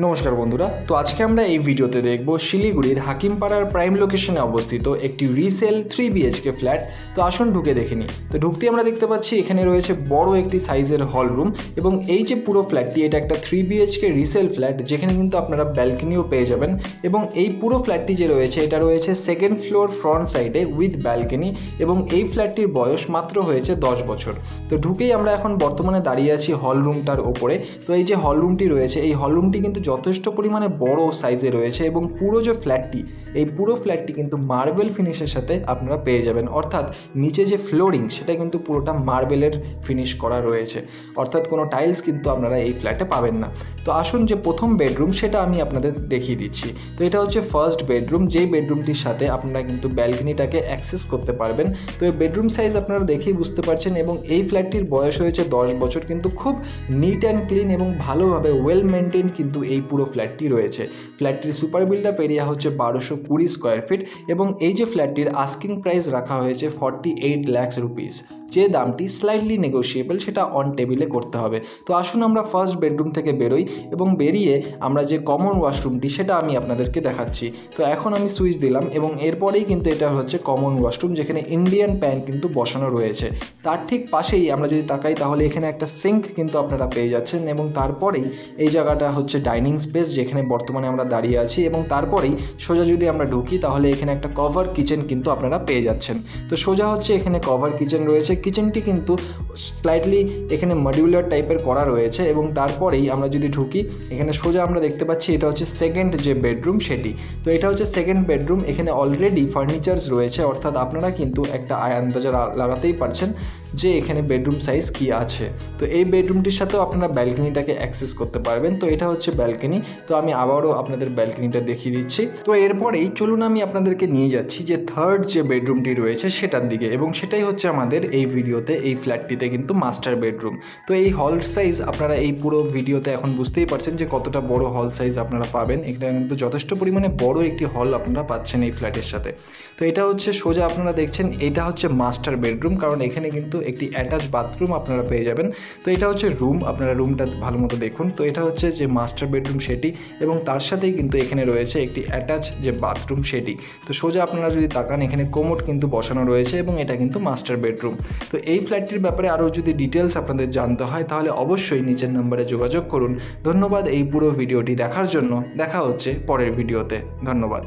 নমস্কার বন্ধুরা, তো আজকে আমরা এই ভিডিওতে দেখব শিলিগুড়ির হাকিমপাড়ার প্রাইম লোকেশনে অবস্থিত একটি রিসেল 3 BHK ফ্ল্যাট। তো আসুন ঢুকে দেখে নিই। তো ঢুকতে আমরা দেখতে পাচ্ছি এখানে রয়েছে বড় একটি সাইজের হল রুম এবং এই যে পুরো ফ্ল্যাটটি এটা একটা 3 BHK রিসেল ফ্ল্যাট, যেখানে কিন্তু আপনারা ব্যালকনিও পেয়ে যাবেন। এবং এই পুরো ফ্ল্যাটটি যে রয়েছে এটা রয়েছে সেকেন্ড ফ্লোর ফ্রন্ট সাইডে উইথ ব্যালকনি এবং এই ফ্ল্যাটটির বয়স মাত্র হয়েছে 10 বছর। তো ঢুকেই আমরা এখন বর্তমানে দাঁড়িয়ে আছি হল রুমটার ওপরে। তো এই যে হল রুমটি রয়েছে এই হল রুমটি কিন্তু যথেষ্ট পরিমাণে বড় সাইজে রয়েছে এবং পুরো যে ফ্ল্যাটটি এই পুরো ফ্ল্যাটটি কিন্তু মার্বেল ফিনিশের সাথে আপনারা পেয়ে যাবেন, অর্থাৎ নিচে যে ফ্লোরিং সেটা কিন্তু পুরোটা মার্বেলের ফিনিশ করা রয়েছে, অর্থাৎ কোনো টাইলস কিন্তু আপনারা এই ফ্ল্যাটে পাবেন না। তো আসুন যে প্রথম বেডরুম সেটা আমি আপনাদের দেখিয়ে দিচ্ছি। তো এটা হচ্ছে ফার্স্ট বেডরুম, যেই বেডরুমটির সাথে আপনারা কিন্তু ব্যালকনিটাকে অ্যাক্সেস করতে পারবেন। তো এই বেডরুম সাইজ আপনারা দেখেই বুঝতে পারছেন এবং এই ফ্ল্যাটটির বয়স হয়েছে 10 বছর, কিন্তু খুব নিট অ্যান্ড ক্লিন এবং ভালোভাবে ওয়েল মেনটেন কিন্তু এই পুরো ফ্ল্যাটটি রয়েছে। ফ্ল্যাটটির সুপার বিল্ডআপ এরিয়া হচ্ছে 1220 স্কোয়ার ফিট এবং এই যে ফ্ল্যাটটির আস্কিং প্রাইস রাখা হয়েছে 48 লাখ রুপিস, যে দামটি স্লাইটলি নেগোশিয়েবল, সেটা অন টেবিলে করতে হবে। তো আসুন আমরা ফার্স্ট বেডরুম থেকে বেরোই এবং বেরিয়ে আমরা যে কমন ওয়াশরুমটি সেটা আমি আপনাদেরকে দেখাচ্ছি। তো এখন আমি সুইচ দিলাম এবং এরপরেই কিন্তু এটা হচ্ছে কমন ওয়াশরুম, যেখানে ইন্ডিয়ান প্যান কিন্তু বসানো রয়েছে। তার ঠিক পাশেই আমরা যদি তাকাই তাহলে এখানে একটা সিঙ্ক কিন্তু আপনারা পেয়ে যাচ্ছেন এবং তারপরেই এই জায়গাটা হচ্ছে ডাইনিং স্পেস, যেখানে বর্তমানে আমরা দাঁড়িয়ে আছি। এবং তারপরেই সোজা যদি আমরা ঢুকি তাহলে এখানে একটা কভার কিচেন কিন্তু আপনারা পেয়ে যাচ্ছেন। তো সোজা হচ্ছে এখানে কভার কিচেন রয়েছে। কিচেনটি কিন্তু স্লাইটলি এখানে মডিউলার টাইপের করা রয়েছে এবং তারপরেই আমরা যদি ঢুকি এখানে সোজা আমরা দেখতে পাচ্ছি এটা হচ্ছে সেকেন্ড যে বেডরুম সেটি। তো এটা হচ্ছে সেকেন্ড বেডরুম, এখানে অলরেডি ফার্নিচার্স রয়েছে, অর্থাৎ আপনারা কিন্তু একটা আন্দাজা লাগাতেই পারছেন যে এখানে বেডরুম সাইজ কি আছে। তো এই বেডরুমটির সাথেও আপনারা ব্যালকনিটাকে অ্যাক্সেস করতে পারবেন। তো এটা হচ্ছে ব্যালকনি। তো আমি আবারও আপনাদের ব্যালকনিটা দেখিয়ে দিচ্ছি। তো এরপরেই চলুন আমি আপনাদেরকে নিয়ে যাচ্ছি যে থার্ড যে বেডরুমটি রয়েছে সেটার দিকে, এবং সেটাই হচ্ছে আমাদের এই ভিডিওতে এই ফ্ল্যাটটিতে কিন্তু মাস্টার বেডরুম। তো এই হল সাইজ আপনারা এই পুরো ভিডিওতে এখন বুঝতেই পারছেন যে কতটা বড় হল সাইজ আপনারা পাবেন। এখানে কিন্তু যথেষ্ট পরিমাণে বড় একটি হল আপনারা পাচ্ছেন এই ফ্ল্যাটের সাথে। তো এটা হচ্ছে সোজা আপনারা দেখছেন এটা হচ্ছে মাস্টার বেডরুম, কারণ এখানে কিন্তু একটি অ্যাটাচ বাথরুম আপনারা পেয়ে যাবেন। তো এটা হচ্ছে রুম, আপনারা রুমটা ভালো মতো দেখুন। তো এটা হচ্ছে যে মাস্টার বেডরুম সেটি এবং তার সাথেই কিন্তু এখানে রয়েছে একটি অ্যাটাচ যে বাথরুম সেটি। তো সোজা আপনারা যদি তাকান এখানে কোমোড কিন্তু বসানো রয়েছে এবং এটা কিন্তু মাস্টার বেডরুম। তো এই ফ্ল্যাটটির ব্যাপারে আরও যদি ডিটেলস আপনাদের জানতে হয় তাহলে অবশ্যই নিচের নাম্বারে যোগাযোগ করুন। ধন্যবাদ এই পুরো ভিডিওটি দেখার জন্য। দেখা হচ্ছে পরের ভিডিওতে। ধন্যবাদ।